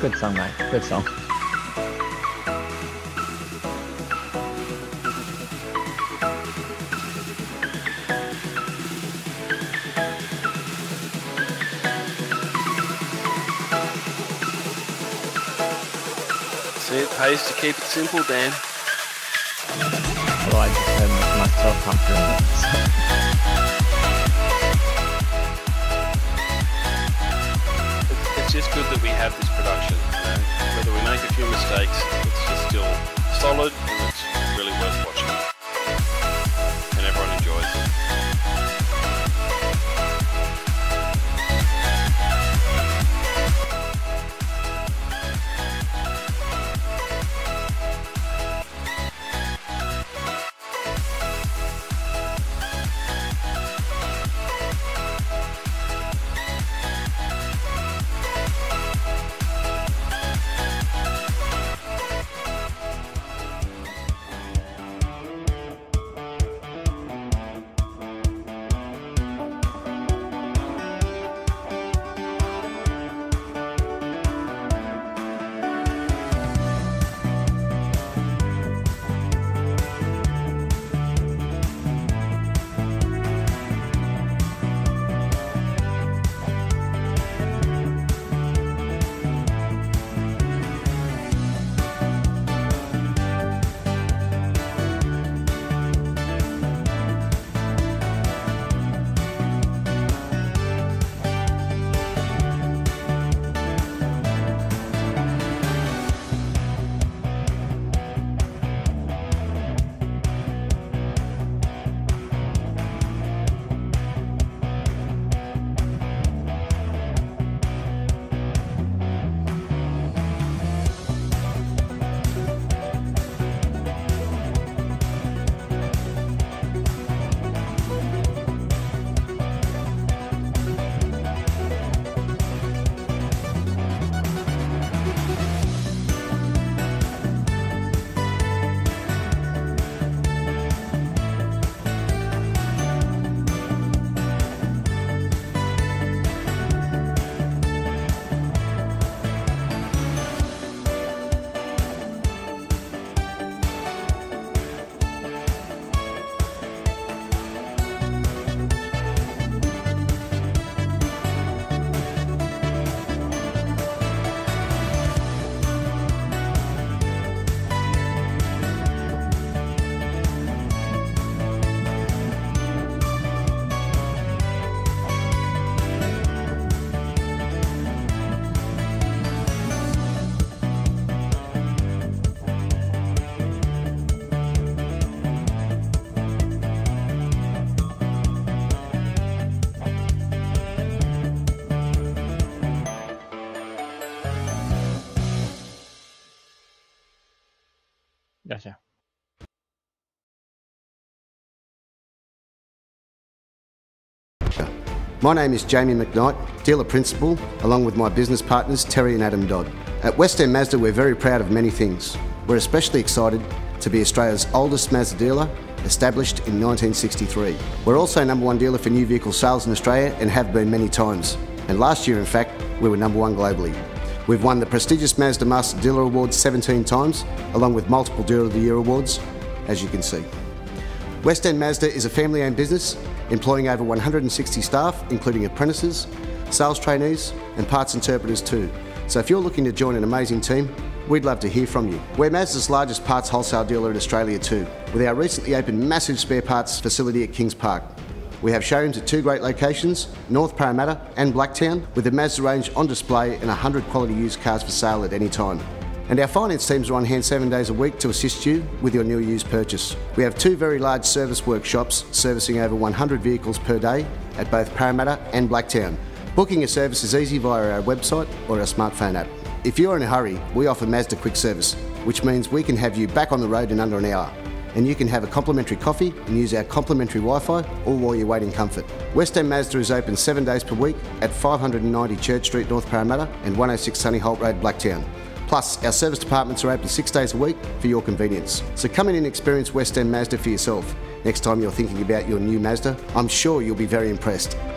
Good song, mate. Good song. See, it pays to keep it simple, Dan. Well, I just heard myself come through. It's just good that we have this production. You know? Whether we make a few mistakes, it's just still solid and it's really worth watching. And everyone enjoys it. Gotcha. My name is Jamie McKnight, dealer principal, along with my business partners Terry and Adam Dodd. At West End Mazda we're very proud of many things. We're especially excited to be Australia's oldest Mazda dealer, established in 1963. We're also #1 dealer for new vehicle sales in Australia and have been many times. And last year in fact, we were #1 globally. We've won the prestigious Mazda Master Dealer Awards 17 times, along with multiple Dealer of the Year awards, as you can see. West End Mazda is a family-owned business, employing over 160 staff, including apprentices, sales trainees, and parts interpreters too. So if you're looking to join an amazing team, we'd love to hear from you. We're Mazda's largest parts wholesale dealer in Australia too, with our recently opened massive spare parts facility at Kings Park. We have showrooms at 2 great locations, North Parramatta and Blacktown, with the Mazda range on display and 100 quality used cars for sale at any time. And our finance teams are on hand 7 days a week to assist you with your new or used purchase. We have 2 very large service workshops servicing over 100 vehicles per day at both Parramatta and Blacktown. Booking a service is easy via our website or our smartphone app. If you're in a hurry, we offer Mazda Quick Service, which means we can have you back on the road in under an hour. And you can have a complimentary coffee and use our complimentary Wi-Fi, all while you wait in comfort. West End Mazda is open 7 days per week at 590 Church Street, North Parramatta and 106 Sunny Holt Road, Blacktown. Plus, our service departments are open 6 days a week for your convenience. So come in and experience West End Mazda for yourself. Next time you're thinking about your new Mazda, I'm sure you'll be very impressed. Hey,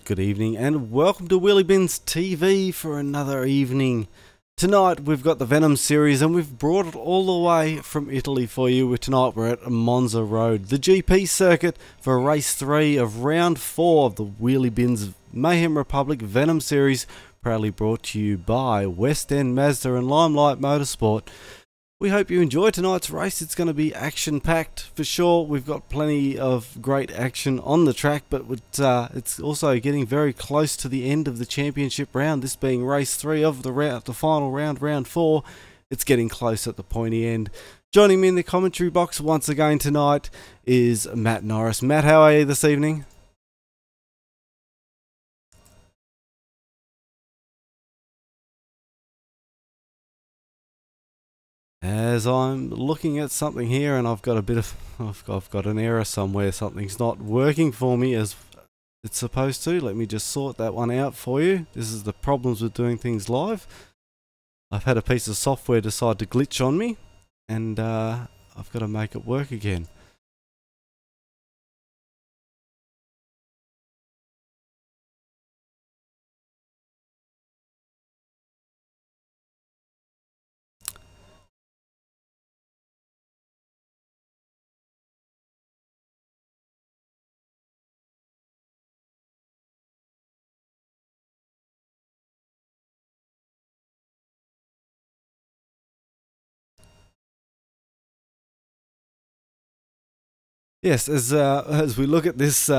Good evening and welcome to Wheelybins TV for another evening. Tonight we've got the Venom series and we've brought it all the way from Italy for you. Tonight we're at Monza Road, the GP circuit for race 3 of round 4 of the Wheelybins Mayhem Republic Venom series, proudly brought to you by West End Mazda and Limelight Motorsport. We hope you enjoy tonight's race. It's going to be action-packed for sure. We've got plenty of great action on the track, but it's also getting very close to the end of the championship round. This being race 3 of the final round, round 4. It's getting close at the pointy end. Joining me in the commentary box once again tonight is Matt Norris. Matt, how are you this evening? As I'm looking at something here and I've got I've got an error somewhere, something's not working for me as it's supposed to. Let me just sort that one out for you. This is the problems with doing things live. I've had a piece of software decide to glitch on me and I've got to make it work again. Yes, as we look at this,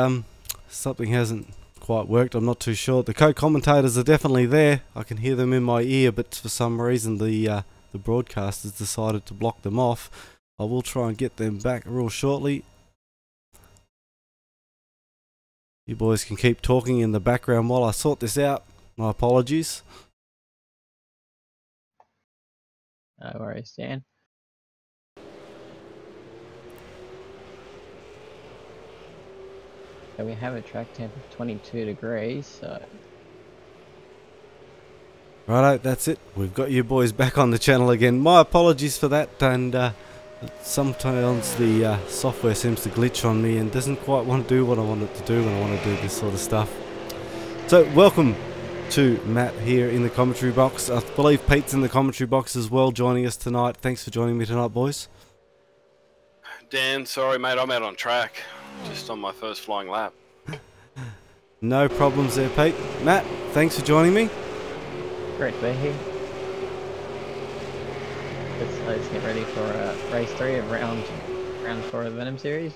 something hasn't quite worked. I'm not too sure. The co-commentators are definitely there. I can hear them in my ear, but for some reason the broadcast has decided to block them off. I will try and get them back real shortly. You boys can keep talking in the background while I sort this out. My apologies. No worries, Dan. So we have a track temp of 22 degrees, so... Righto, that's it. We've got you boys back on the channel again. My apologies for that, and sometimes the software seems to glitch on me and doesn't quite want to do what I want it to do when I want to do this sort of stuff. So, welcome to Matt here in the commentary box. I believe Pete's in the commentary box as well, joining us tonight. Thanks for joining me tonight, boys. Dan, sorry mate, I'm out on track. Just on my first flying lap. No problems there, Pete. Matt, thanks for joining me. Great to be here. Let's get ready for race 3 of round 4 of the Venom series.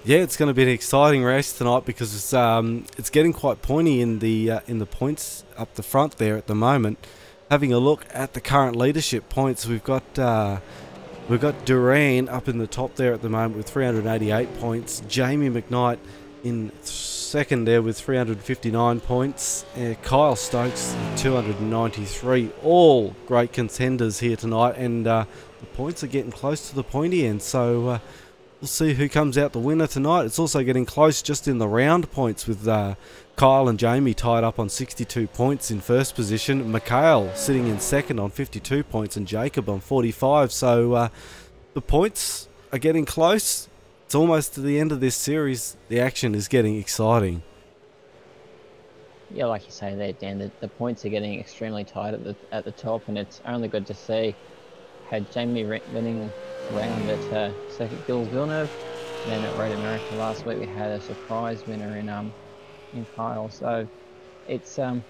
Yeah, it's going to be an exciting race tonight because it's getting quite pointy in the points up the front there at the moment. Having a look at the current leadership points, we've got Duran up in the top there at the moment with 388 points. Jamie McKnight in second there with 359 points. Kyle Stokes 293. All great contenders here tonight, and the points are getting close to the pointy end. So we'll see who comes out the winner tonight. It's also getting close just in the round points with Kyle and Jamie tied up on 62 points in first position. Mikhail sitting in second on 52 points and Jacob on 45. So the points are getting close. It's almost to the end of this series. The action is getting exciting. Yeah, like you say there, Dan, the points are getting extremely tight at the top, and it's only good to see. Had Jamie winning round at Circuit Gilles Villeneuve, and then at Road America last week we had a surprise winner in Kyle. So it's going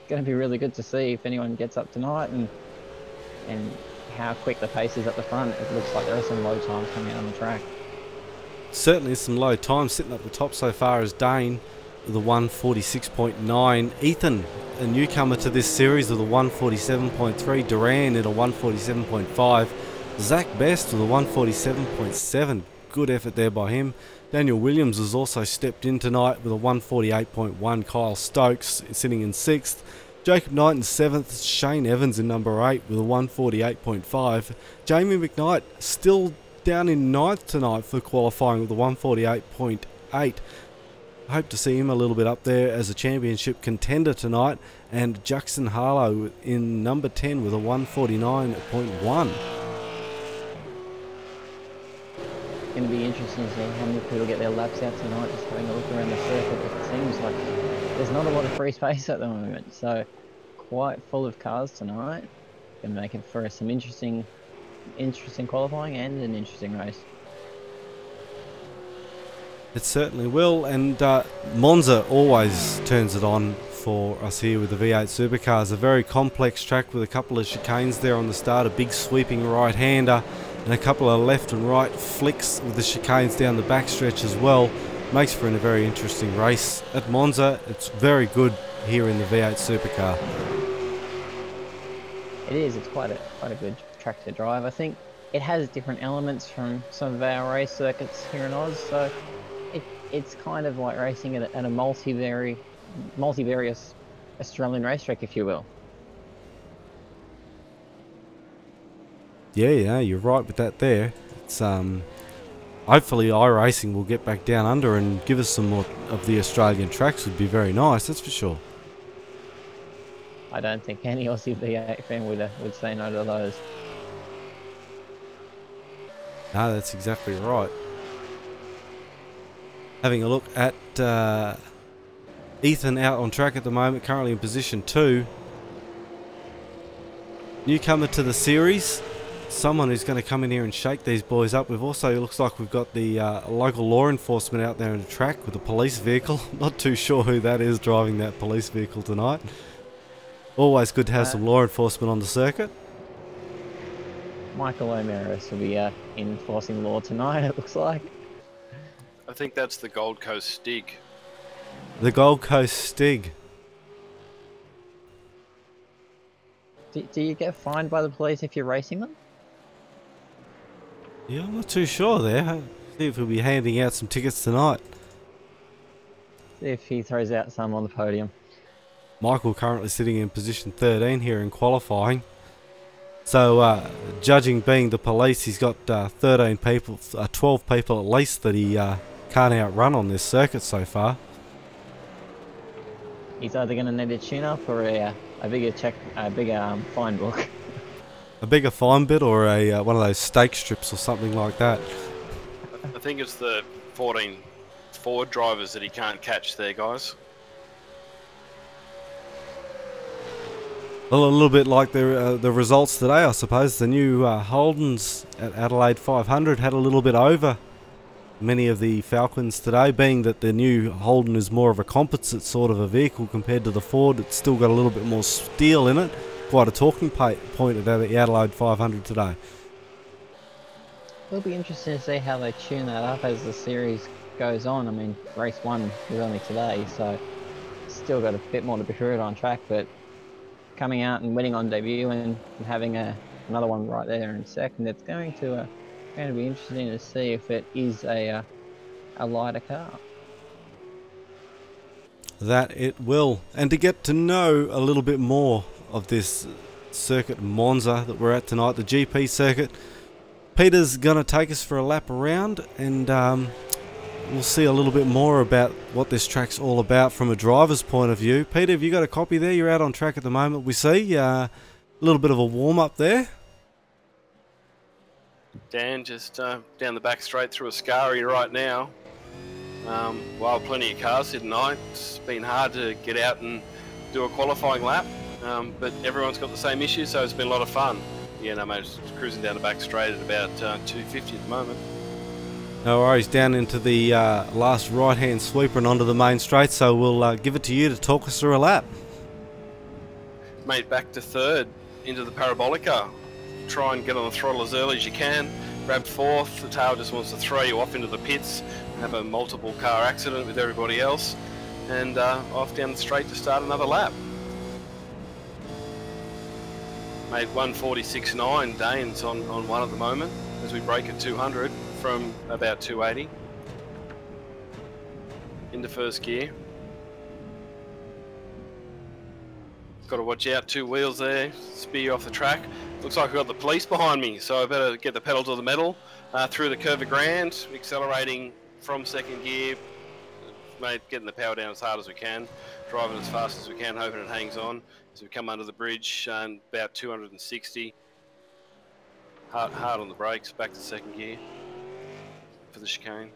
to be really good to see if anyone gets up tonight and how quick the pace is at the front. It looks like there are some low times coming out on the track. Certainly some low times sitting at the top so far as Dane with a 146.9. Ethan, a newcomer to this series, with a 147.3. Duran at a 147.5. Zach Best with a 147.7. Good effort there by him. Daniel Williams has also stepped in tonight with a 148.1. Kyle Stokes sitting in 6th. Jacob Knight in 7th. Shane Evans in number 8 with a 148.5. Jamie McKnight still down in 9th tonight for qualifying with a 148.8. I hope to see him a little bit up there as a championship contender tonight. And Jackson Harlow in number 10 with a 149.1. going to be interesting to see how many people get their laps out tonight, just having a look around the circuit. It seems like there's not a lot of free space at the moment, so quite full of cars tonight. Going to make it for some interesting qualifying and an interesting race. It certainly will, and Monza always turns it on for us here with the V8 supercars. A very complex track with a couple of chicanes there on the start, a big sweeping right-hander, and a couple of left and right flicks with the chicanes down the backstretch as well. Makes for a very interesting race. At Monza, it's very good here in the V8 supercar. It is, it's quite a good track to drive. I think it has different elements from some of our race circuits here in Oz, so it's kind of like racing at a multivarious Australian racetrack, if you will. Yeah, you're right with that there. It's hopefully iRacing will get back down under and give us some more of the Australian tracks. Would be very nice, that's for sure. I don't think any Aussie V8 fan would say no to those. No, that's exactly right. Having a look at Ethan out on track at the moment, currently in position 2. Newcomer to the series, someone who's going to come in here and shake these boys up. We've also, it looks like we've got the local law enforcement out there on the track with a police vehicle. Not too sure who that is driving that police vehicle tonight. Always good to have some law enforcement on the circuit. Michael O'Mearis will be enforcing law tonight, it looks like. I think that's the Gold Coast Stig. The Gold Coast Stig. Do you get fined by the police if you're racing them? Yeah, I'm not too sure there. See if we'll be handing out some tickets tonight. See if he throws out some on the podium. Michael currently sitting in position 13 here in qualifying. So, judging being the police, he's got 13 people, 12 people at least that he can't outrun on this circuit so far. He's either going to need a tune-up or a bigger fine book. A bigger fine bit or a one of those stake strips or something like that. I think it's the 14 Ford drivers that he can't catch there, guys. Well, a little bit like the results today, I suppose. The new Holdens at Adelaide 500 had a little bit over many of the Falcons today, being that the new Holden is more of a composite sort of a vehicle compared to the Ford. It's still got a little bit more steel in it. Quite a talking point at the Adelaide 500 today. It'll be interesting to see how they tune that up as the series goes on. I mean, race 1 was only today, so still got a bit more to be heard on track, but coming out and winning on debut and having another one right there in second, it's going to be interesting to see if it is a lighter car. That it will. And to get to know a little bit more of this circuit Monza that we're at tonight, the GP circuit, Peter's going to take us for a lap around, and we'll see a little bit more about what this track's all about from a driver's point of view. Peter, have you got a copy there? You're out on track at the moment, we see. A little bit of a warm-up there. Dan just down the back straight through a scary right now. While plenty of cars here tonight, it's been hard to get out and do a qualifying lap, but everyone's got the same issue, so it's been a lot of fun. Yeah, no, mate, just cruising down the back straight at about 250 at the moment. No worries, down into the last right-hand sweeper and onto the main straight, so we'll give it to you to talk us through a lap. Mate, back to third, into the Parabolica. Try and get on the throttle as early as you can. Grab fourth, the tail just wants to throw you off into the pits, have a multiple car accident with everybody else, and off down the straight to start another lap. Mate, 146.9, Dane's on one at the moment as we break at 200 from about 280 into first gear. Got to watch out, 2 wheels there, spear you off the track. Looks like we've got the police behind me, so I better get the pedal to the metal. Through the Curva Grand, accelerating from second gear. Mate, getting the power down as hard as we can, driving as fast as we can, hoping it hangs on as we come under the bridge, about 260. Hard on the brakes, back to second gear. for the chicane.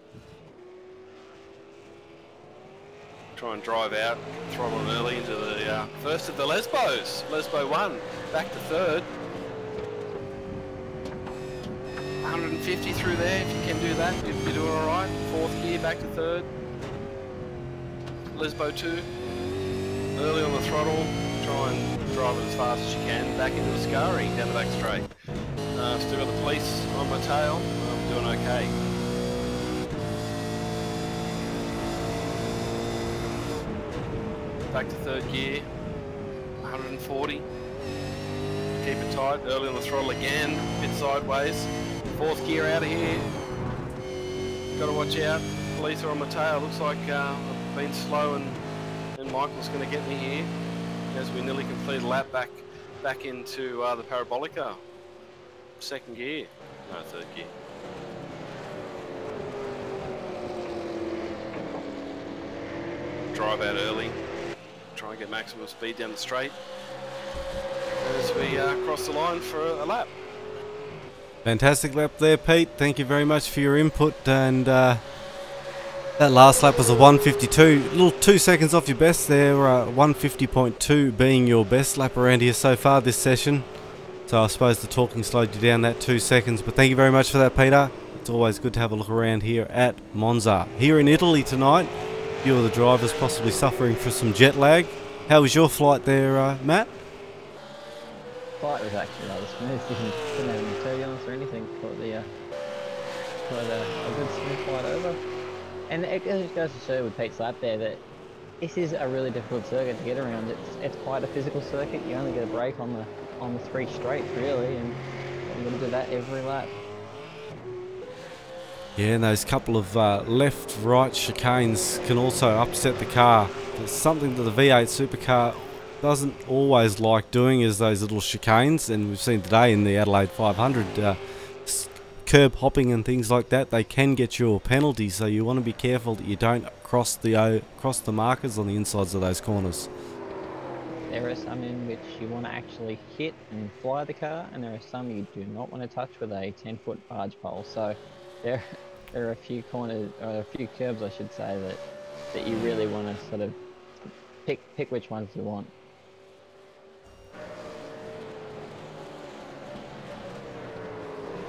Try and drive out, throttle it early into the first of the Lesbos. Lesbo 1, back to third. 150 through there, if you can do that, you're doing alright. Fourth gear, back to third. Lesbo 2, early on the throttle, try and drive it as fast as you can. Back into the Scari, down the back straight. Still got the police on my tail, I'm doing okay. Back to third gear, 140. Keep it tight, early on the throttle again, bit sideways. Fourth gear out of here. Got to watch out, police are on my tail. Looks like I've been slow and Michael's going to get me here as we nearly complete a lap back into the Parabolica. Second gear, no, third gear. Drive out early. Try and get maximum speed down the straight as we cross the line for a lap. Fantastic lap there, Pete. Thank you very much for your input. And that last lap was a 152. A little 2 seconds off your best there. 150.2 being your best lap around here so far this session. So I suppose the talking slowed you down that 2 seconds. But thank you very much for that, Peter. It's always good to have a look around here at Monza. Here in Italy tonight, a few of the drivers possibly suffering from some jet lag. How was your flight there, Matt? Flight was actually rather smooth. Didn't have any turbulence or anything. Caught a good smooth flight over. And it just goes to show with Pete's lap there that this is a really difficult circuit to get around. It's quite a physical circuit. You only get a break on the 3 straights really, and you've got to do that every lap. Yeah, and those couple of left-right chicanes can also upset the car. It's something that the V8 supercar doesn't always like doing, is those little chicanes, and we've seen today in the Adelaide 500 curb hopping and things like that. They can get you a penalty, so you want to be careful that you don't cross the markers on the insides of those corners. There are some in which you want to actually hit and fly the car, and there are some you do not want to touch with a 10-foot barge pole. So there are a few corners, or a few curbs I should say, that you really want to sort of pick which ones you want.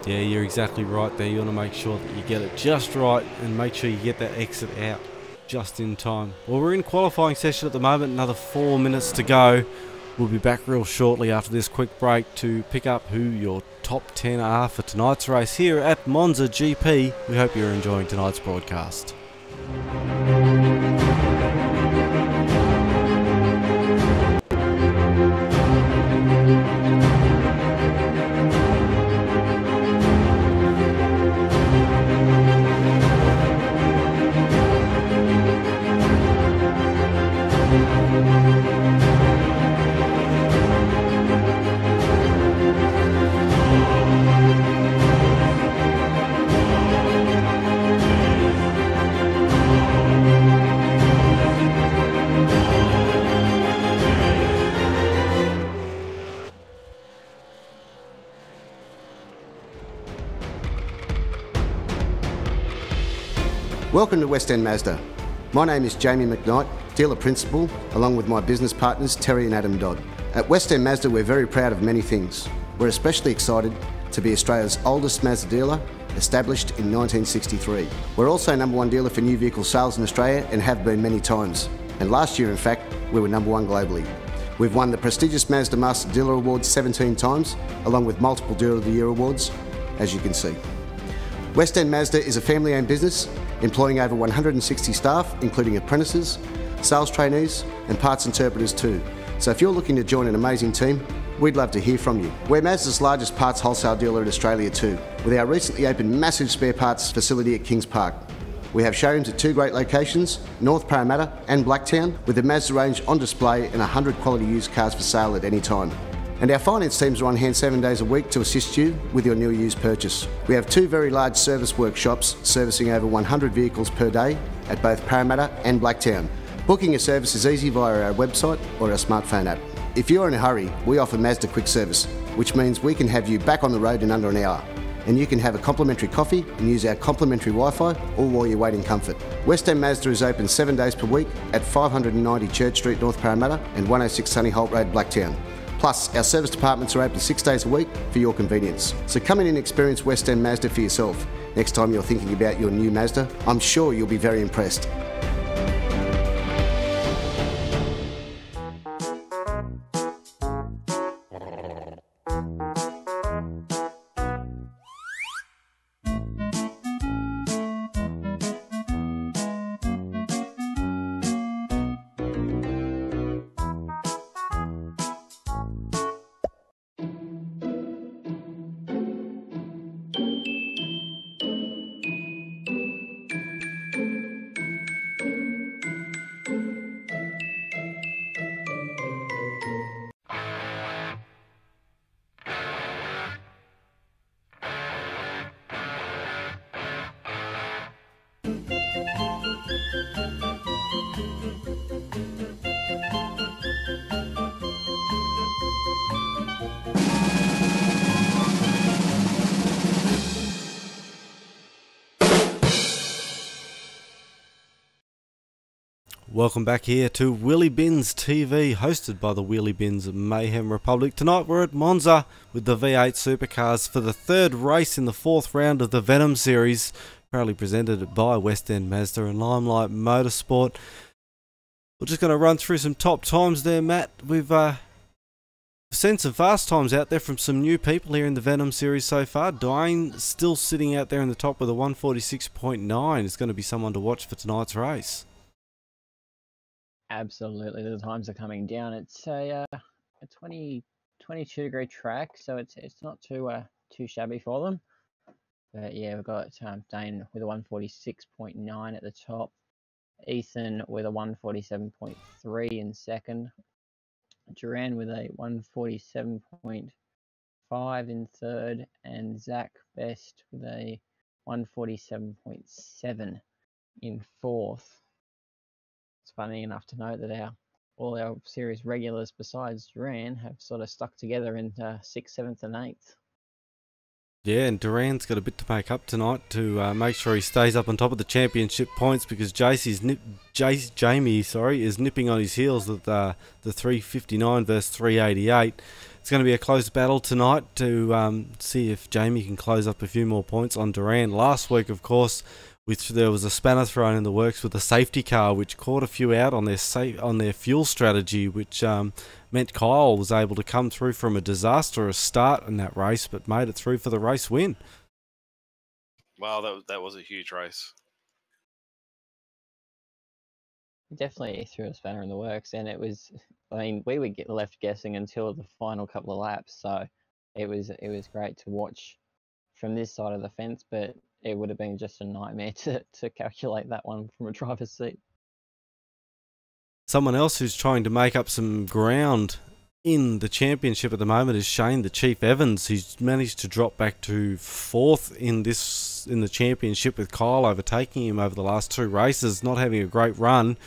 Yeah, you're exactly right there. You want to make sure that you get it just right and make sure you get that exit out just in time. Well, we're in qualifying session at the moment, another 4 minutes to go. We'll be back real shortly after this quick break to pick up who your top 10 are for tonight's race here at Monza GP. We hope you're enjoying tonight's broadcast. Welcome to West End Mazda. My name is Jamie McKnight, dealer principal, along with my business partners Terry and Adam Dodd. At West End Mazda we're very proud of many things. We're especially excited to be Australia's oldest Mazda dealer, established in 1963. We're also #1 dealer for new vehicle sales in Australia and have been many times. And last year in fact, we were #1 globally. We've won the prestigious Mazda Master Dealer Awards 17 times, along with multiple Dealer of the Year awards, as you can see. West End Mazda is a family-owned business employing over 160 staff, including apprentices, sales trainees and parts interpreters too. So if you're looking to join an amazing team, we'd love to hear from you. We're Mazda's largest parts wholesale dealer in Australia too, with our recently opened massive spare parts facility at Kings Park. We have showrooms at 2 great locations, North Parramatta and Blacktown, with the Mazda range on display and 100 quality used cars for sale at any time. And our finance teams are on hand 7 days a week to assist you with your new used purchase. We have 2 very large service workshops servicing over 100 vehicles per day at both Parramatta and Blacktown. Booking a service is easy via our website or our smartphone app. If you're in a hurry, we offer Mazda Quick Service, which means we can have you back on the road in under an hour. and you can have a complimentary coffee and use our complimentary Wi-Fi all while you wait in comfort. West End Mazda is open 7 days per week at 590 Church Street, North Parramatta and 106 Sunny Holt Road, Blacktown. Plus, our service departments are open 6 days a week for your convenience. So come in and experience West End Mazda for yourself. Next time you're thinking about your new Mazda, I'm sure you'll be very impressed. Welcome back here to Wheelybins TV, hosted by the Wheelybins Mayhem Republic. Tonight we're at Monza with the V8 Supercars for the third race in the fourth round of the Venom series, proudly presented by West End Mazda and Limelight Motorsport. We're just going to run through some top times there, Matt. We've seen some fast times out there from some new people here in the Venom series so far. Dwayne still sitting out there in the top with a 146.9. It's going to be someone to watch for tonight's race. Absolutely, the times are coming down. It's a 22 degree track, so it's not too shabby for them. But yeah, we've got Dane with a 146.9 at the top, Ethan with a 147.3 in second, Duran with a 147.5 in third, and Zach Best with a 147.7 in fourth. It's funny enough to note that all our series regulars besides Duran have sort of stuck together in 6th, 7th and 8th. Yeah, and Duran's got a bit to make up tonight to make sure he stays up on top of the championship points, because Jamie is nipping on his heels with the 359 versus 388. It's going to be a close battle tonight to see if Jamie can close up a few more points on Duran. Last week, of course, there was a spanner thrown in the works with a safety car, which caught a few out on their fuel strategy, which meant Kyle was able to come through from a disastrous start in that race, but made it through for the race win. Wow, that was a huge race. Definitely threw a spanner in the works, and it was, I mean, we would get left guessing until the final couple of laps, so it was great to watch from this side of the fence, but it would have been just a nightmare to calculate that one from a driver's seat. Someone else who's trying to make up some ground in the championship at the moment is Shane the Chief Evans. He's managed to drop back to 4th in the championship, with Kyle overtaking him over the last 2 races, not having a great run.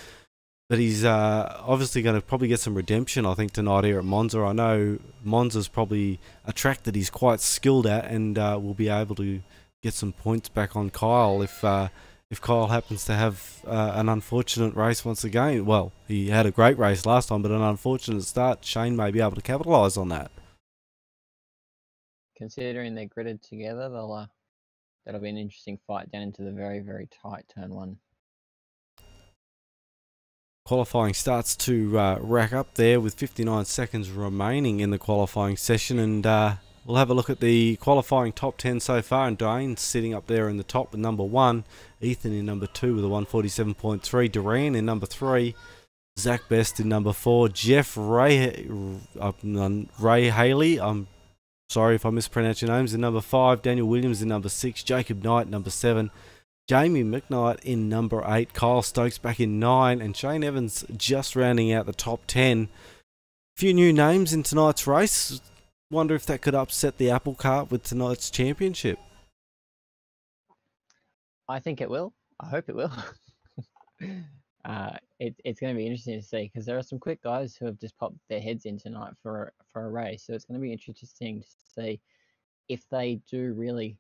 But he's obviously going to probably get some redemption, I think, tonight here at Monza. I know Monza's probably a track that he's quite skilled at, and will be able to get some points back on Kyle if Kyle happens to have an unfortunate race once again. Well, he had a great race last time, but an unfortunate start. Shane may be able to capitalise on that. Considering they're gridded together, that'll be an interesting fight down into the very, very tight turn 1. Qualifying starts to rack up there with 59 seconds remaining in the qualifying session, and we'll have a look at the qualifying top 10 so far, and Dwayne's sitting up there in the top with number 1, Ethan in number 2 with a 147.3, Duran in number 3, Zach Best in number 4, Ray Haley, I'm sorry if I mispronounce your names, in number 5, Daniel Williams in number 6, Jacob Knight number 7, Jamie McKnight in number 8, Kyle Stokes back in 9, and Shane Evans just rounding out the top 10. A few new names in tonight's race. Wonder if that could upset the apple cart with tonight's championship. I think it will. I hope it will. It's going to be interesting to see, because there are some quick guys who have just popped their heads in tonight for a race. So it's going to be interesting to see if they do really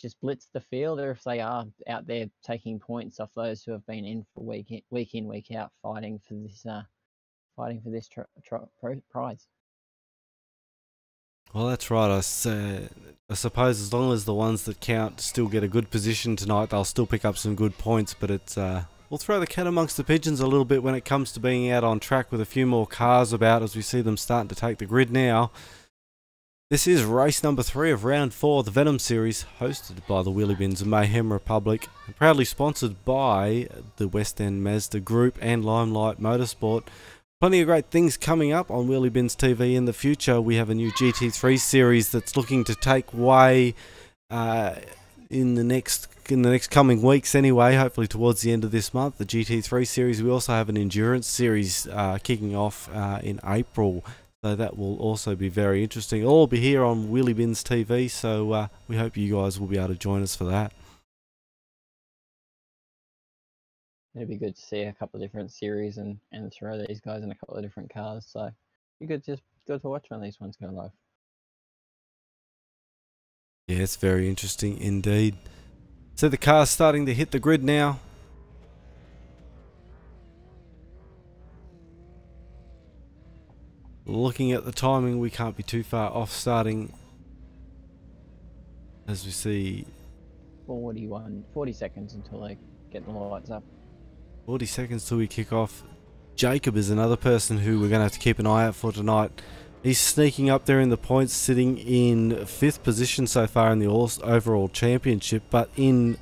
just blitz the field, or if they are out there taking points off those who have been in for week in, week out, fighting for this prize. Well, that's right. I suppose as long as the ones that count still get a good position tonight, they'll still pick up some good points. But it's we'll throw the cat amongst the pigeons a little bit when it comes to being out on track with a few more cars about, as we see them starting to take the grid now. This is race number 3 of round 4 of the Venom series, hosted by the Wheelybins and Mayhem Republic, and proudly sponsored by the West End Mazda Group and Limelight Motorsport. Plenty of great things coming up on Wheelybins TV in the future. We have a new GT3 series that's looking to take way in the next coming weeks anyway, hopefully towards the end of this month, the GT3 series. We also have an endurance series kicking off in April. So that will also be very interesting. It'll all be here on Wheelybins TV, so we hope you guys will be able to join us for that. It'd be good to see a couple of different series and throw these guys in a couple of different cars. So you could just go to watch when these ones go live. Yeah, it's very interesting indeed. So the car's starting to hit the grid now. Looking at the timing, we can't be too far off starting, as we see 40 seconds until they get the lights up. 40 seconds till we kick off. Jacob is another person who we're going to have to keep an eye out for tonight. He's sneaking up there in the points, sitting in 5th position so far in the overall championship, but in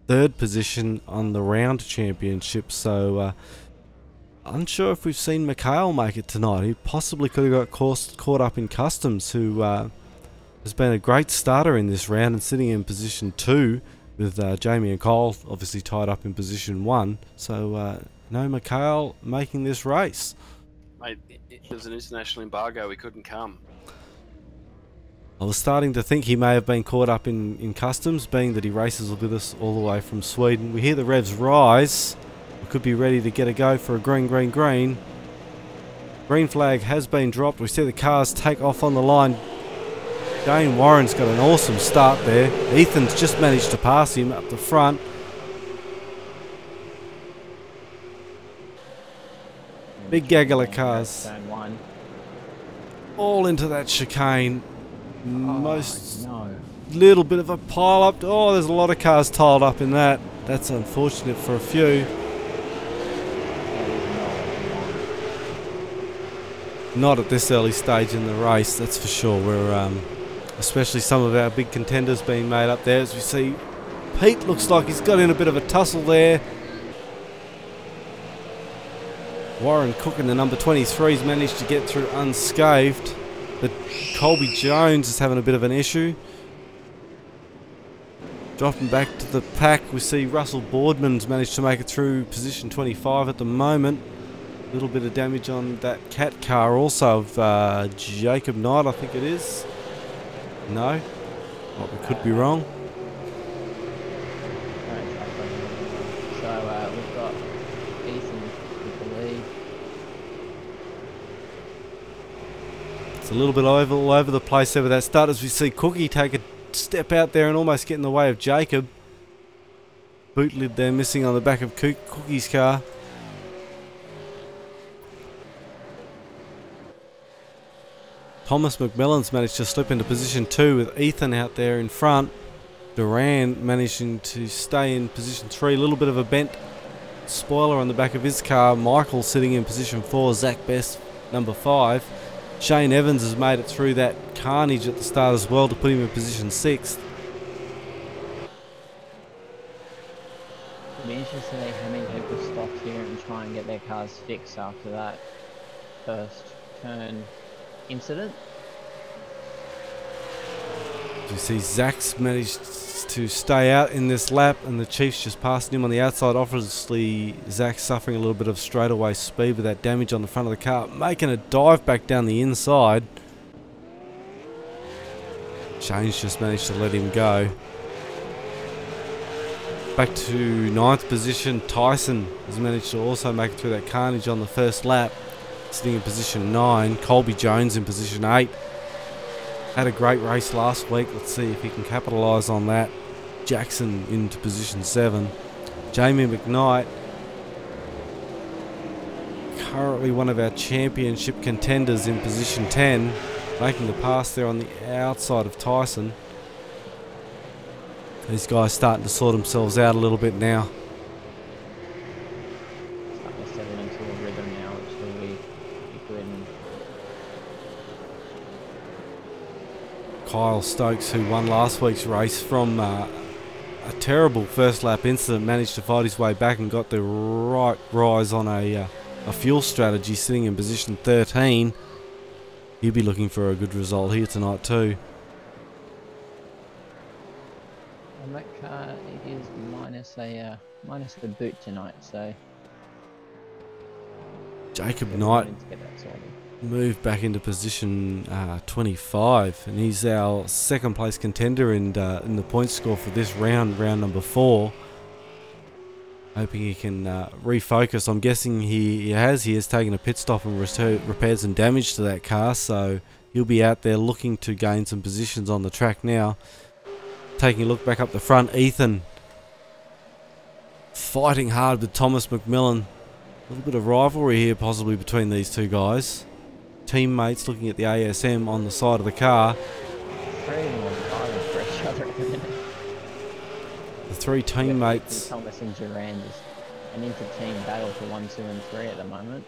3rd position on the round championship. So unsure if we've seen Mikhail make it tonight. He possibly could have got caught up in Customs, who has been a great starter in this round and sitting in position 2 with Jamie and Cole obviously tied up in position 1. So no Mikhail making this race. Mate, there's an international embargo, we couldn't come. I was starting to think he may have been caught up in Customs, being that he races with us all the way from Sweden. We hear the revs rise. We could be ready to get a go for a green. Green flag has been dropped. We see the cars take off on the line. Dane Warren's got an awesome start there. Ethan's just managed to pass him up the front. Big gaggle of cars. All into that chicane. Little bit of a pile up. Oh, there's a lot of cars tiled up in that. That's unfortunate for a few. Not at this early stage in the race, that's for sure. We're especially some of our big contenders being made up there. As we see, Pete looks like he's got in a bit of a tussle there. Warren Cook in the number 23's managed to get through unscathed, but Colby Jones is having a bit of an issue. Dropping back to the pack, we see Russell Boardman's managed to make it through position 25 at the moment. A little bit of damage on that cat car also of Jacob Knight, I think it is. No, well, we could be wrong. So we've got Ethan with the lead. It's a little bit all over the place there with that start, as we see Cookie take a step out there and almost get in the way of Jacob. Boot lid there missing on the back of Cookie's car. Thomas McMillan's managed to slip into position 2 with Ethan out there in front. Duran managing to stay in position 3. A little bit of a bent spoiler on the back of his car. Michael sitting in position 4. Zach Best number 5. Shane Evans has made it through that carnage at the start as well to put him in position 6th. It'll be interesting to see how many people stop here and try and get their cars fixed after that first turn incident. You see Zach's managed to stay out in this lap and the Chiefs just passing him on the outside. Obviously Zach suffering a little bit of straightaway speed with that damage on the front of the car, making a dive back down the inside. Shane's just managed to let him go. Back to 9th position, Tyson has managed to also make it through that carnage on the first lap, sitting in position 9. Colby Jones in position 8. Had a great race last week. Let's see if he can capitalise on that. Jackson into position 7. Jamie McKnight, currently one of our championship contenders, in position 10, making the pass there on the outside of Tyson. These guys starting to sort themselves out a little bit now. Starting to settle into a rhythm now, which will be good. And Kyle Stokes, who won last week's race from a terrible first lap incident, managed to fight his way back and got the right rise on a fuel strategy, sitting in position 13. He'll be looking for a good result here tonight too. on that car, it is minus the boot tonight, so Jacob Knight to get that sorted. moved back into position 25, and he's our second place contender in the point score for this round number 4. Hoping he can refocus. I'm guessing he has taken a pit stop and repaired some damage to that car, so he'll be out there looking to gain some positions on the track now. Taking a look back up the front, Ethan fighting hard with Thomas McMillan. A little bit of rivalry here possibly between these two guys. Teammates looking at the ASM on the side of the car. Three of them are fighting for each other at the minute. The three teammates. Thomas and Duran just an inter-team battle for 1, 2 and 3 at the moment.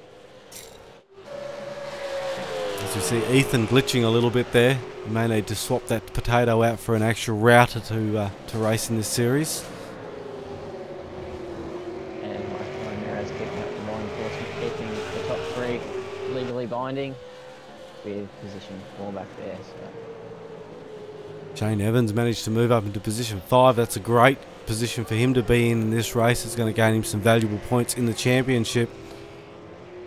As you see Ethan glitching a little bit there. You may need to swap that potato out for an actual router to race in this series. And Michael Ramirez keeping up the law enforcement, keeping the top 3 legally binding with position 4 back there. So Shane Evans managed to move up into position 5. That's a great position for him to be in this race. It's going to gain him some valuable points in the championship.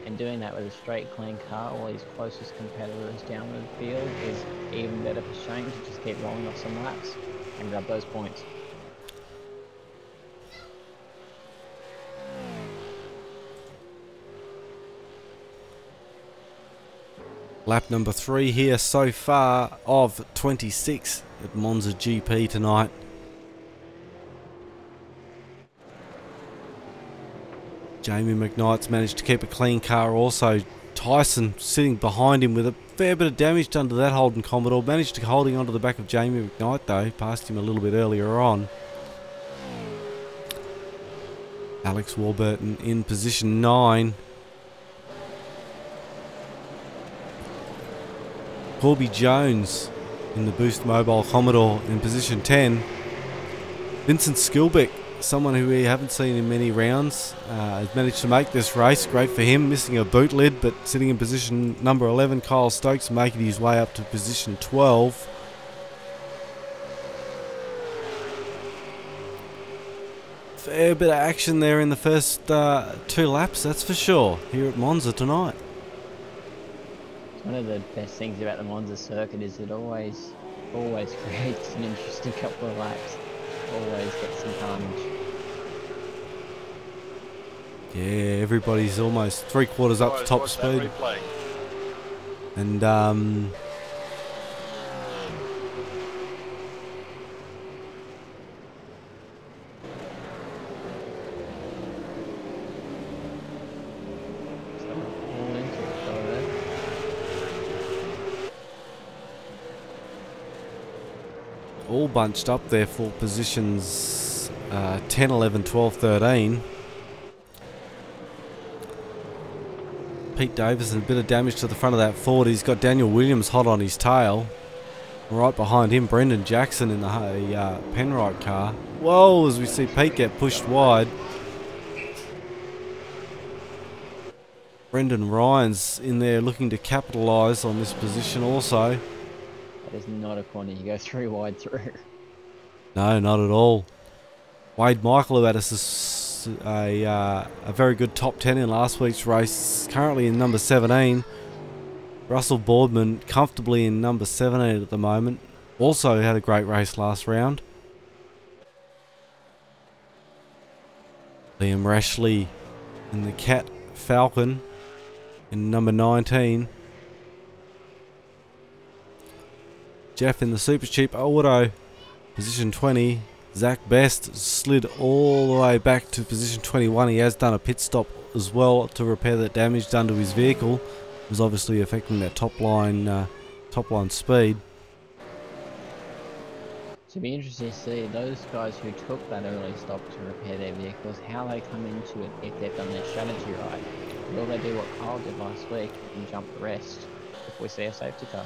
and doing that with a straight, clean car, all his closest competitors down the field, is even better for Shane to just keep rolling off some laps and grab those points. Lap number 3 here so far of 26 at Monza GP tonight. Jamie McKnight's managed to keep a clean car also. Tyson sitting behind him with a fair bit of damage done to that Holden Commodore. Managed to holding onto the back of Jamie McKnight though. Passed him a little bit earlier on. Alex Warburton in position 9. Corby Jones in the Boost Mobile Commodore in position 10. Vincent Skilbeck, someone who we haven't seen in many rounds, has managed to make this race. Great for him, missing a boot lid, but sitting in position number 11. Kyle Stokes making his way up to position 12. Fair bit of action there in the first 2 laps, that's for sure, here at Monza tonight. One of the best things about the Monza circuit is it always creates an interesting couple of laps. Always gets some carnage. Yeah, everybody's almost 3/4 up to top speed. And all bunched up there for positions 10, 11, 12, 13. Pete Davison, a bit of damage to the front of that Ford. He's got Daniel Williams hot on his tail. Right behind him, Brendan Jackson in the Penrite car. Whoa, as we see Pete get pushed wide. Brendan Ryan's in there looking to capitalise on this position also. That is not a corner you go 3 wide through. No, not at all. Wade Michael, who had a very good top 10 in last week's race, currently in number 17. Russell Boardman comfortably in number 17 at the moment. Also had a great race last round. Liam Rashley in the Cat Falcon in number 19. Jeff in the Super Cheap Auto, position 20. Zach Best slid all the way back to position 21. He has done a pit stop as well to repair that damage done to his vehicle. It was obviously affecting that top line speed. It'll be interesting to see those guys who took that early stop to repair their vehicles, how they come into it if they've done their strategy right. Will they do what Kyle did last week and jump the rest if we see a safety car?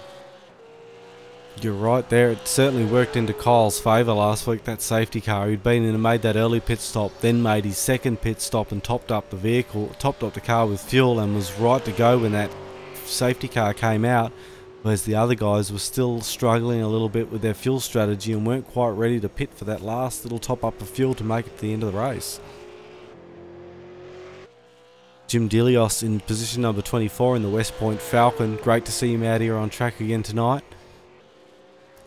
You're right there. It certainly worked into Kyle's favour last week, that safety car. He'd been in and made that early pit stop, then made his second pit stop and topped up the car with fuel and was right to go when that safety car came out, whereas the other guys were still struggling a little bit with their fuel strategy and weren't quite ready to pit for that last little top up of fuel to make it to the end of the race. Jim Delios in position number 24 in the West Point Falcon. Great to see him out here on track again tonight.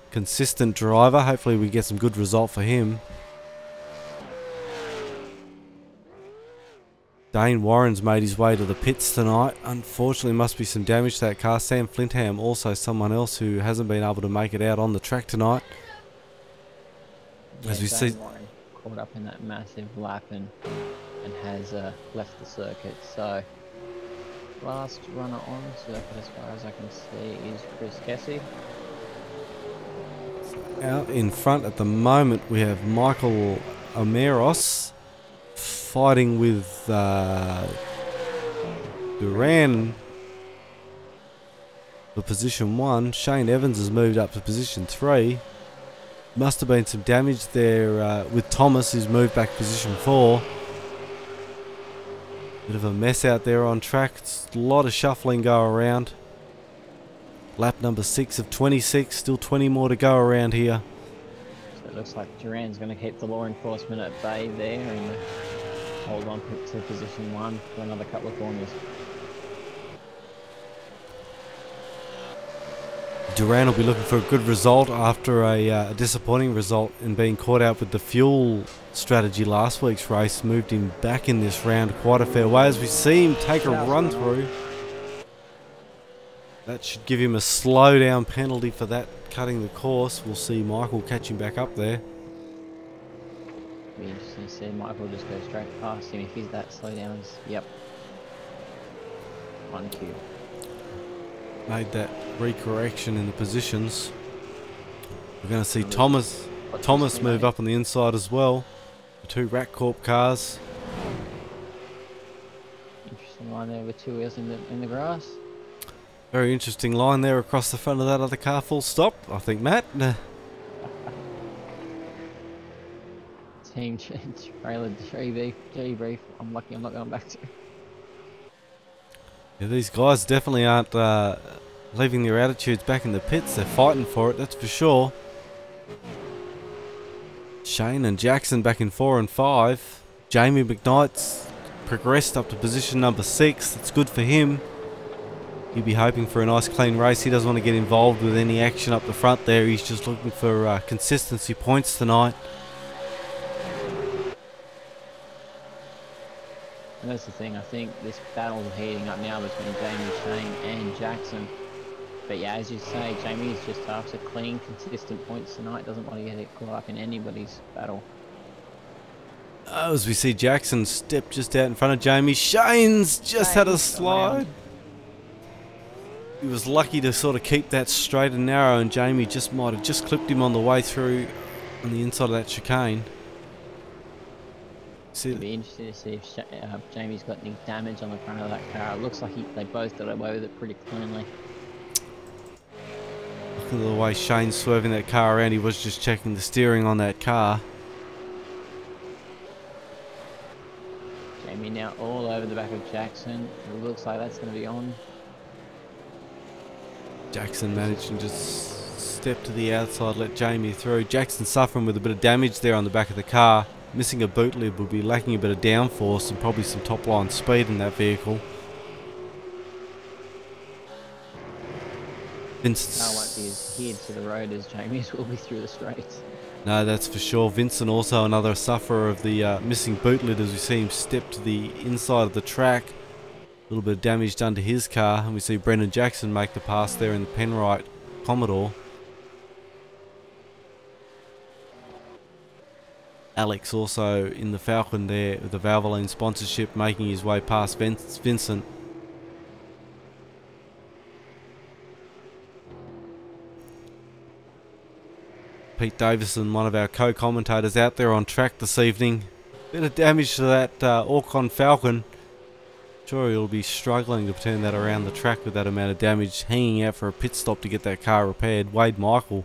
Consistent driver. Hopefully we get some good result for him. Dane Warren's made his way to the pits tonight. Unfortunately, must be some damage to that car. Sam Flintham, also someone else who hasn't been able to make it out on the track tonight. Yeah, as we Dane see, Warren caught up in that massive lap and has left the circuit. So last runner on circuit, as far as I can see, is Chris Kessie. out in front at the moment we have Michael Omeros fighting with Duran for position 1. Shane Evans has moved up to position 3. Must have been some damage there with Thomas, who's moved back to position 4. Bit of a mess out there on track. It's a lot of shuffling go around. Lap number 6 of 26, still 20 more to go around here. So it looks like Duran's going to keep the law enforcement at bay there and hold on to position 1 for another couple of corners. Duran will be looking for a good result after a disappointing result in being caught out with the fuel strategy last week's race. Moved him back in this round quite a fair way as we see him take a run through. That should give him a slow down penalty for that cutting the course. We'll see Michael catch him back up there. Be interesting to see Michael just go straight past him if he's that slow down. Yep. 1 Q. Made that recorrection in the positions. We're going to see Thomas move up on the inside as well. The 2 Rat Corp cars. Interesting line there with 2 wheels in the grass. Very interesting line there across the front of that other car, full stop, I think, Matt. Team trailer debrief. I'm lucky I'm not going back to. Yeah, these guys definitely aren't leaving their attitudes back in the pits. They're fighting for it, that's for sure. Shane and Jackson back in 4 and 5. Jamie McKnight's progressed up to position number 6. That's good for him. He'll be hoping for a nice clean race. He doesn't want to get involved with any action up the front there. He's just looking for consistency points tonight. And that's the thing, I think this battle's heating up now between Jamie, Shane and Jackson. But yeah, as you say, Jamie's just after clean, consistent points tonight. Doesn't want to get it caught up in anybody's battle. As we see Jackson step just out in front of Jamie. Shane's just had a slide. He was lucky to sort of keep that straight and narrow, and Jamie just might have just clipped him on the way through on the inside of that chicane. It'd be interesting to see if Jamie's got any damage on the front of that car. It looks like they both got away with it pretty cleanly. Look at the way Shane's swerving that car around. He was just checking the steering on that car. Jamie now all over the back of Jackson. It looks like that's going to be on. Jackson managed to just step to the outside, let Jamie through. Jackson suffering with a bit of damage there on the back of the car. Missing a boot lid would be lacking a bit of downforce and probably some top line speed in that vehicle. Vincent won't be as geared to the road as Jamie's will be through the straights. No, that's for sure. Vincent also another sufferer of the missing boot lid as we see him step to the inside of the track. A little bit of damage done to his car, and we see Brendan Jackson make the pass there in the Penrite Commodore. Alex also in the Falcon there with the Valvoline sponsorship, making his way past Vincent. Pete Davison, one of our co-commentators, out there on track this evening. Bit of damage to that Orcon Falcon. Sure, he'll be struggling to turn that around the track with that amount of damage, hanging out for a pit stop to get that car repaired. Wade Michael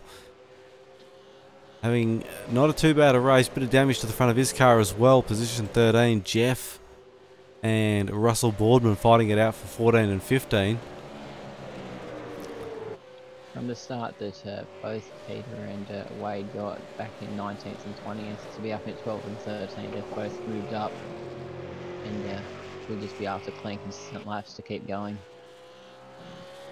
having not a too bad a race, bit of damage to the front of his car as well. Position 13, Jeff and Russell Boardman fighting it out for 14 and 15. From the start that both Peter and Wade got back in 19th and 20th to be up at 12th and 13th, they've both moved up, and we'll just be after clean consistent laps to keep going.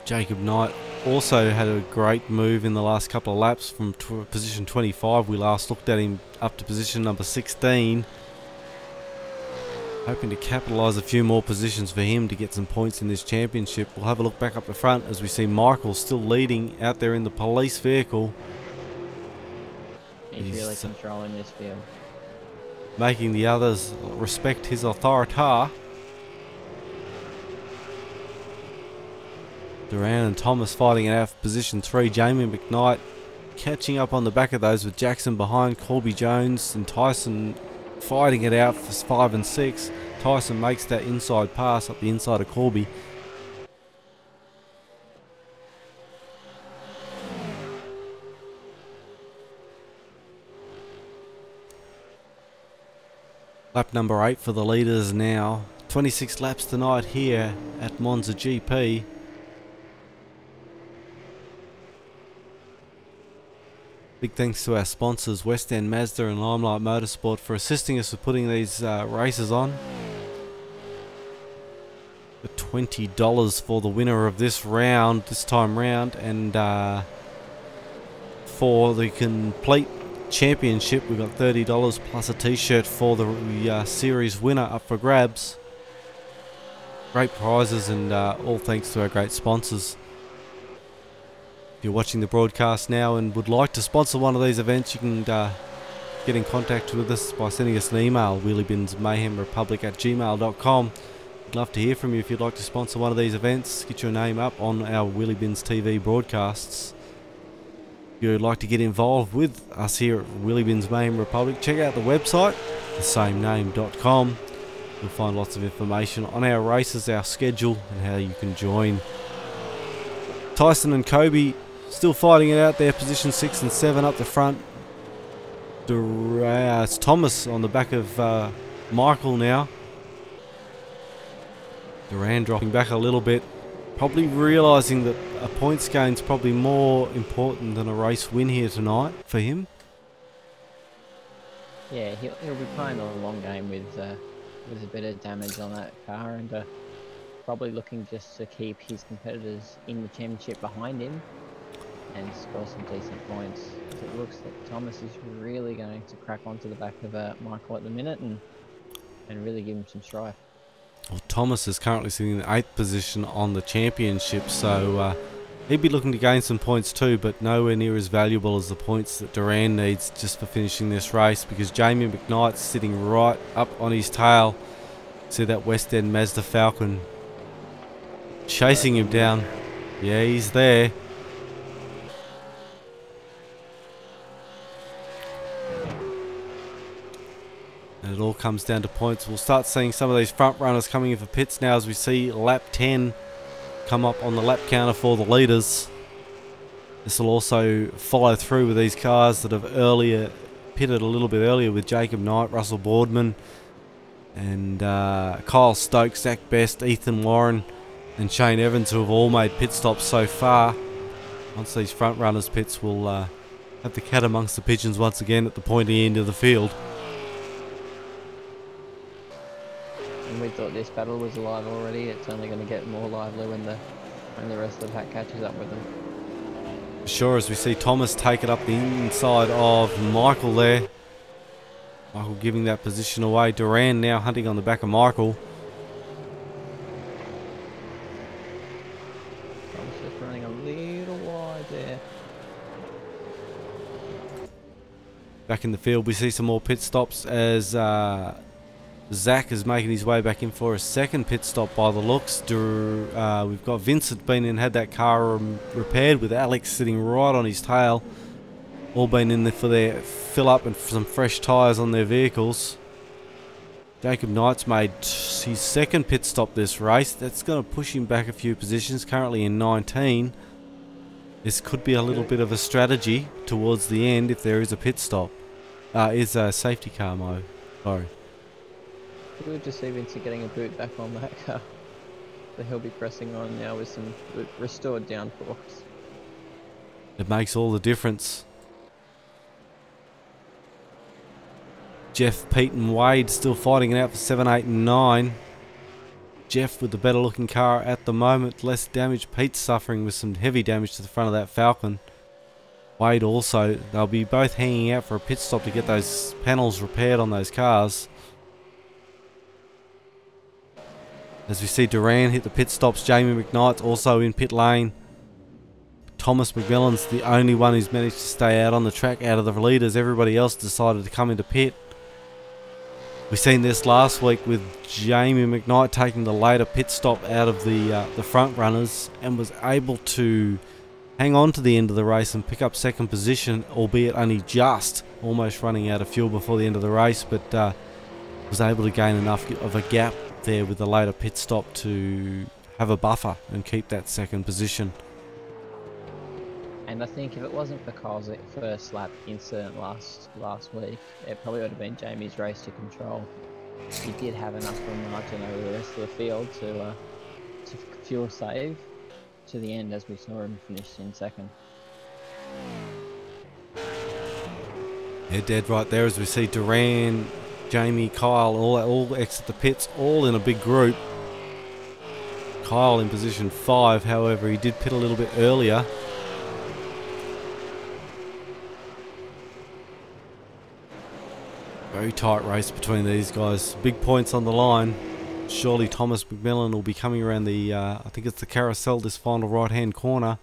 Jacob Knight also had a great move in the last couple of laps from position 25. We last looked at him up to position number 16. Hoping to capitalise a few more positions for him to get some points in this championship. We'll have a look back up the front as we see Michael still leading out there in the police vehicle. He's really controlling this field. Making the others respect his authority. Duran and Thomas fighting it out for position 3. Jamie McKnight catching up on the back of those with Jackson behind. Colby Jones and Tyson fighting it out for 5 and 6. Tyson makes that inside pass up the inside of Colby. Lap number 8 for the leaders now. 26 laps tonight here at Monza GP. Big thanks to our sponsors West End Mazda and Limelight Motorsport for assisting us with putting these races on. For $20 for the winner of this round, this time round, and for the complete championship we've got $30 plus a t-shirt for the series winner up for grabs. Great prizes, and all thanks to our great sponsors. If you're watching the broadcast now and would like to sponsor one of these events, you can get in contact with us by sending us an email, wheelybinsmayhemrepublic@gmail.com. We'd love to hear from you if you'd like to sponsor one of these events. Get your name up on our Wheelybins TV broadcasts. If you'd like to get involved with us here at Wheelybins Mayhem Republic, check out the website, theSameName.com. You'll find lots of information on our races, our schedule, and how you can join. Tyson and Kobe still fighting it out there, position 6 and 7 up the front. It's Thomas on the back of Michael now. Duran dropping back a little bit, probably realising that a points gain's probably more important than a race win here tonight for him. Yeah, he'll be playing a long game with a bit of damage on that car, and probably looking just to keep his competitors in the championship behind him and score some decent points. It looks like Thomas is really going to crack onto the back of Michael at the minute and really give him some strife. Well, Thomas is currently sitting in the 8th position on the championship, so he'd be looking to gain some points too, but nowhere near as valuable as the points that Duran needs just for finishing this race, because Jamie McKnight's sitting right up on his tail. See that West End Mazda Falcon chasing him down. Yeah, he's there. And it all comes down to points. We'll start seeing some of these front runners coming in for pits now as we see lap 10 come up on the lap counter for the leaders. This will also follow through with these cars that have earlier pitted a little bit earlier with Jacob Knight, Russell Boardman, and Kyle Stokes, Zach Best, Ethan Warren, and Shane Evans, who have all made pit stops so far. Once these front runners pits, we'll have the cat amongst the pigeons once again at the pointy end of the field. And we thought this battle was alive already. It's only going to get more lively when the rest of the pack catches up with them. Sure, as we see Thomas take it up the inside of Michael there. Michael giving that position away. Duran now hunting on the back of Michael. Thomas just running a little wide there. back in the field. We see some more pit stops as Zach is making his way back in for a second pit stop by the looks. We've got Vincent been in, had that car repaired, with Alex sitting right on his tail. All been in there for their fill up and some fresh tyres on their vehicles. Jacob Knight's made his second pit stop this race. That's going to push him back a few positions, currently in 19. This could be a little bit of a strategy towards the end if there is a pit stop. Is a safety car mode. Sorry. Good to see Vincent getting a boot back on that car. So he'll be pressing on now with some restored downforce. It makes all the difference. Jeff, Pete and Wade still fighting it out for 7, 8 and 9. Jeff with the better looking car at the moment. Less damage. Pete's suffering with some heavy damage to the front of that Falcon. Wade also. They'll be both hanging out for a pit stop to get those panels repaired on those cars. As we see Duran hit the pit stops, Jamie McKnight's also in pit lane. Thomas McMillan's the only one who's managed to stay out on the track out of the leaders. Everybody else decided to come into pit. We've seen this last week with Jamie McKnight taking the later pit stop out of the front runners and was able to hang on to the end of the race and pick up second position, albeit only just almost running out of fuel before the end of the race, but was able to gain enough of a gap there with the later pit stop to have a buffer and keep that second position. And I think if it wasn't for Kyle's first lap incident last week, it probably would have been Jamie's race to control. He did have enough of a margin over the rest of the field to fuel save to the end, as we saw him finish in second. Yeah, dead right there as we see Duran, Jamie, Kyle all exit the pits, all in a big group. Kyle in position 5, however, he did pit a little bit earlier. Very tight race between these guys. Big points on the line. Surely Thomas McMillan will be coming around the, I think it's the carousel, this final right-hand corner.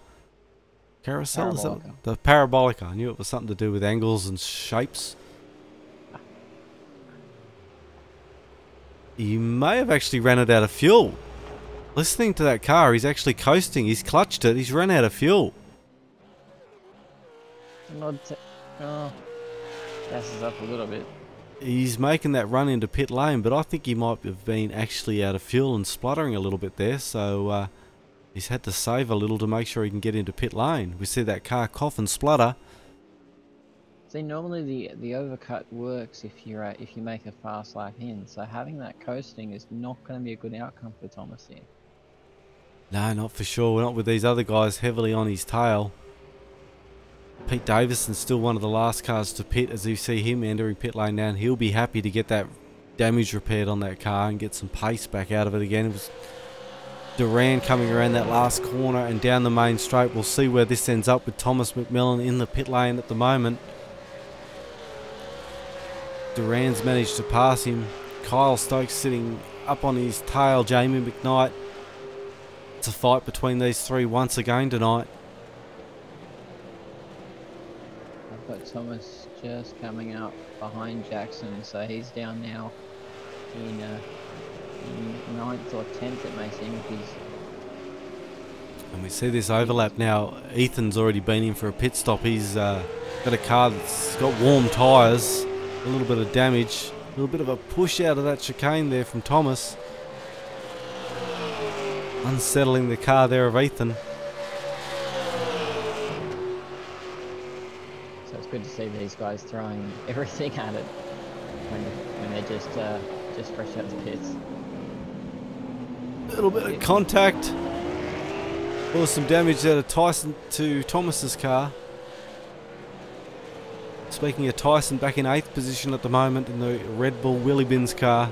Carousel? Is that the parabolica? I knew it was something to do with angles and shapes. He may have actually ran it out of fuel. Listening to that car, he's actually coasting. He's clutched it. He's run out of fuel. Oh, gasses up a little bit. He's making that run into pit lane, but I think he might have been actually out of fuel and spluttering a little bit there, so he's had to save a little to make sure he can get into pit lane. We see that car cough and splutter. See, normally the overcut works if you make a fast lap in, so having that coasting is not going to be a good outcome for Thomas here. No, not for sure. Not with these other guys heavily on his tail. Pete Davison's still one of the last cars to pit. As you see him entering pit lane now, he'll be happy to get that damage repaired on that car and get some pace back out of it again. It was Duran coming around that last corner and down the main straight. We'll see where this ends up with Thomas McMillan in the pit lane at the moment. Duran's managed to pass him. Kyle Stokes sitting up on his tail. Jamie McKnight. It's a fight between these three once again tonight. I've got Thomas just coming out behind Jackson, so he's down now in 9th or 10th, it may seem. And we see this overlap now. Ethan's already been in for a pit stop. He's got a car that's got warm tyres. A little bit of damage, a little bit of a push out of that chicane there from Thomas. Unsettling the car there of Ethan. So it's good to see these guys throwing everything at it when they're just fresh out the pits. A little bit of contact. Or some damage out of Tyson to Thomas's car. Speaking of Tyson, back in 8th position at the moment in the Red Bull Wheelybins car.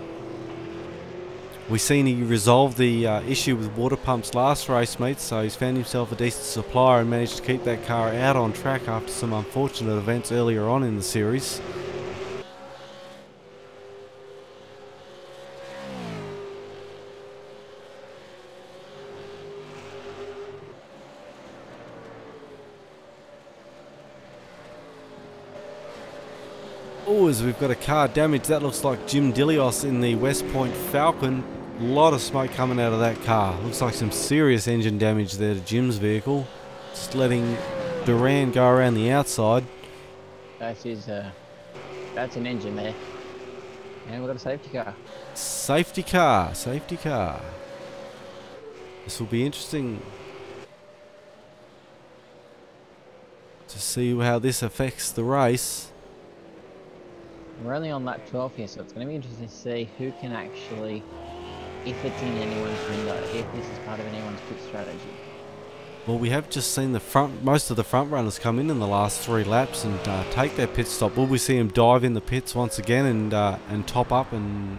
We've seen he resolved the issue with water pumps last race, mate, so he's found himself a decent supplier and managed to keep that car out on track after some unfortunate events earlier on in the series. Oh, as we've got a car damage, that looks like Jim Dilios in the West Point Falcon. A lot of smoke coming out of that car. Looks like some serious engine damage there to Jim's vehicle. Just letting Duran go around the outside. That's his, that's an engine there. And we've got a safety car. Safety car, safety car. This will be interesting to see how this affects the race. We're only on lap 12 here, so it's going to be interesting to see who can actually, if it's in anyone's window, if this is part of anyone's pit strategy. Well, we have just seen most of the front runners come in the last 3 laps and take their pit stop. Will we see them dive in the pits once again and top up, and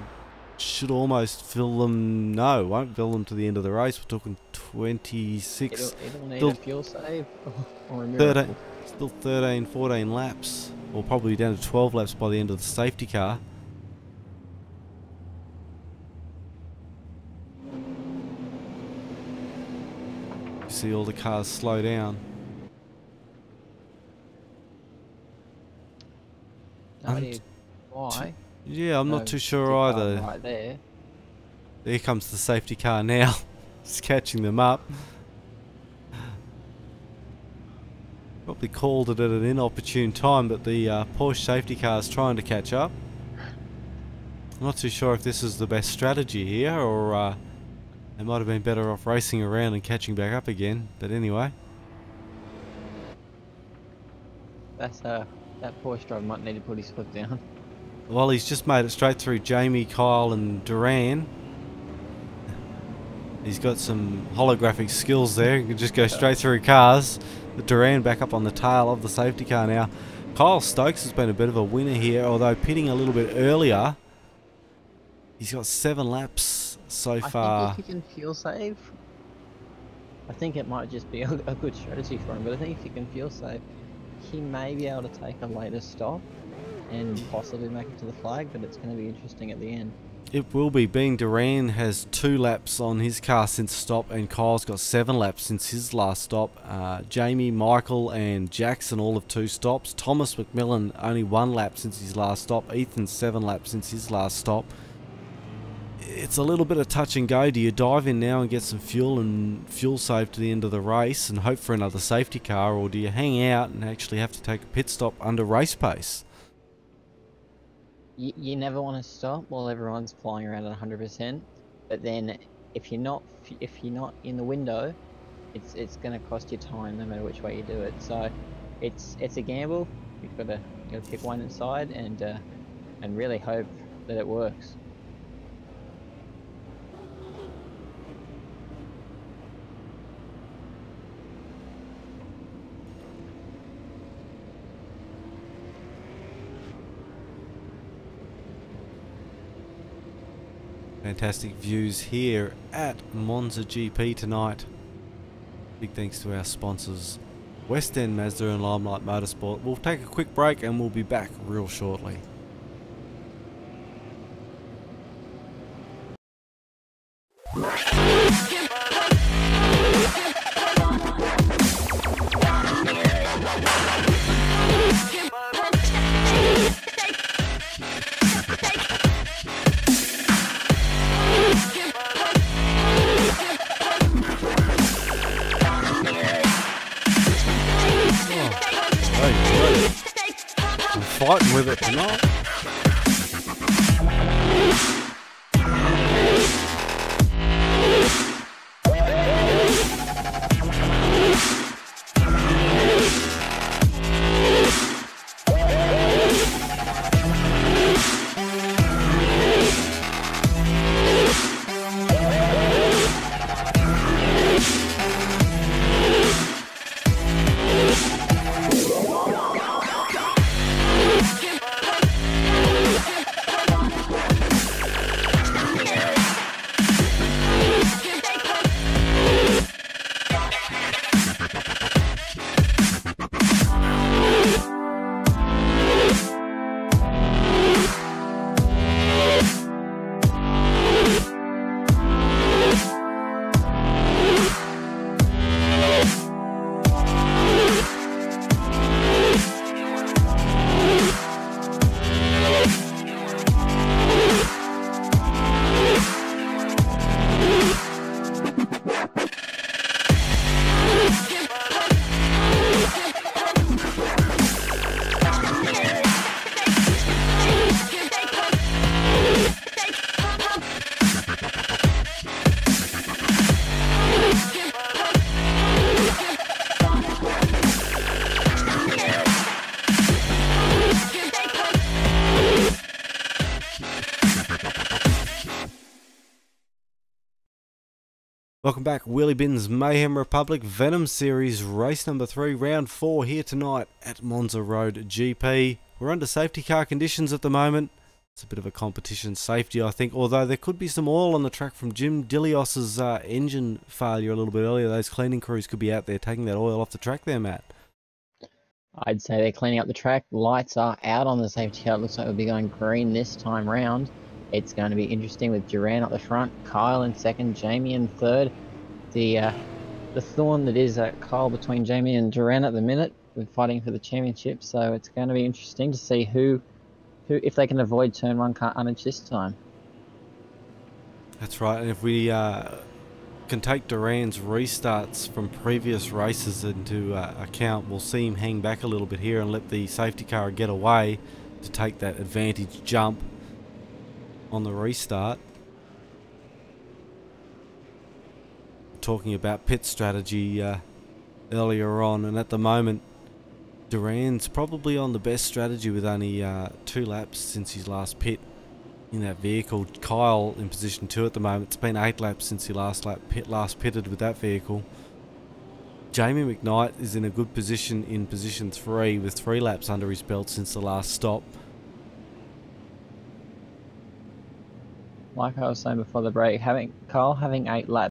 should almost fill them? No, won't fill them to the end of the race. We're talking 26. It'll need a fuel save or a miracle. Still 13, 14 laps. Or probably down to 12 laps by the end of the safety car. You see all the cars slow down. No idea why. Yeah, I'm not too sure either. Right there. There comes the safety car now. It's catching them up. Probably called it at an inopportune time, but the Porsche safety car is trying to catch up. I'm not too sure if this is the best strategy here, or they might have been better off racing around and catching back up again. But anyway. That's that Porsche driver might need to put his foot down. Well, he's just made it straight through Jamie, Kyle and Duran. He's got some holographic skills there. He can just go straight through cars. The Duran back up on the tail of the safety car now. Kyle Stokes has been a bit of a winner here, although pitting a little bit earlier. He's got 7 laps so far. I think if he can fuel save, I think it might just be a good strategy for him, but I think if he can fuel save, he may be able to take a later stop and possibly make it to the flag, but it's going to be interesting at the end. It will be, being Duran has 2 laps on his car since stop, and Kyle's got 7 laps since his last stop. Jamie, Michael and Jackson all have 2 stops. Thomas McMillan only 1 lap since his last stop. Ethan 7 laps since his last stop. It's a little bit of touch and go. Do you dive in now and get some fuel and fuel save to the end of the race and hope for another safety car, or do you hang out and actually have to take a pit stop under race pace? You never want to stop while everyone's flying around at 100%, but then if you're not in the window, it's going to cost you time no matter which way you do it. So it's a gamble. You've got to pick one inside and really hope that it works. Fantastic views here at Monza GP tonight. Big thanks to our sponsors, West End Mazda and Limelight Motorsport. We'll take a quick break and we'll be back real shortly. Fighting with it tonight. Welcome back, Wheelybins Mayhem Republic Venom Series, race number 3, round 4 here tonight at Monza Road GP. We're under safety car conditions at the moment. It's a bit of a competition safety, I think, although there could be some oil on the track from Jim Dilios's engine failure a little bit earlier. Those cleaning crews could be out there taking that oil off the track there, Matt. I'd say they're cleaning up the track. Lights are out on the safety car. It looks like we'll be going green this time round. It's going to be interesting with Duran up the front, Kyle in second, Jamie in third. The thorn that is Kyle between Jamie and Duran at the minute. We're fighting for the championship, so it's going to be interesting to see who if they can avoid turn 1 carnage this time. That's right, and if we can take Duran's restarts from previous races into account, we'll see him hang back a little bit here and let the safety car get away to take that advantage jump on the restart. Talking about pit strategy earlier on, and at the moment Duran's probably on the best strategy with only 2 laps since his last pit in that vehicle. Kyle in position 2 at the moment. It's been 8 laps since he last pitted with that vehicle. Jamie McKnight is in a good position in position 3 with 3 laps under his belt since the last stop. Like I was saying before the break, Kyle having 8 laps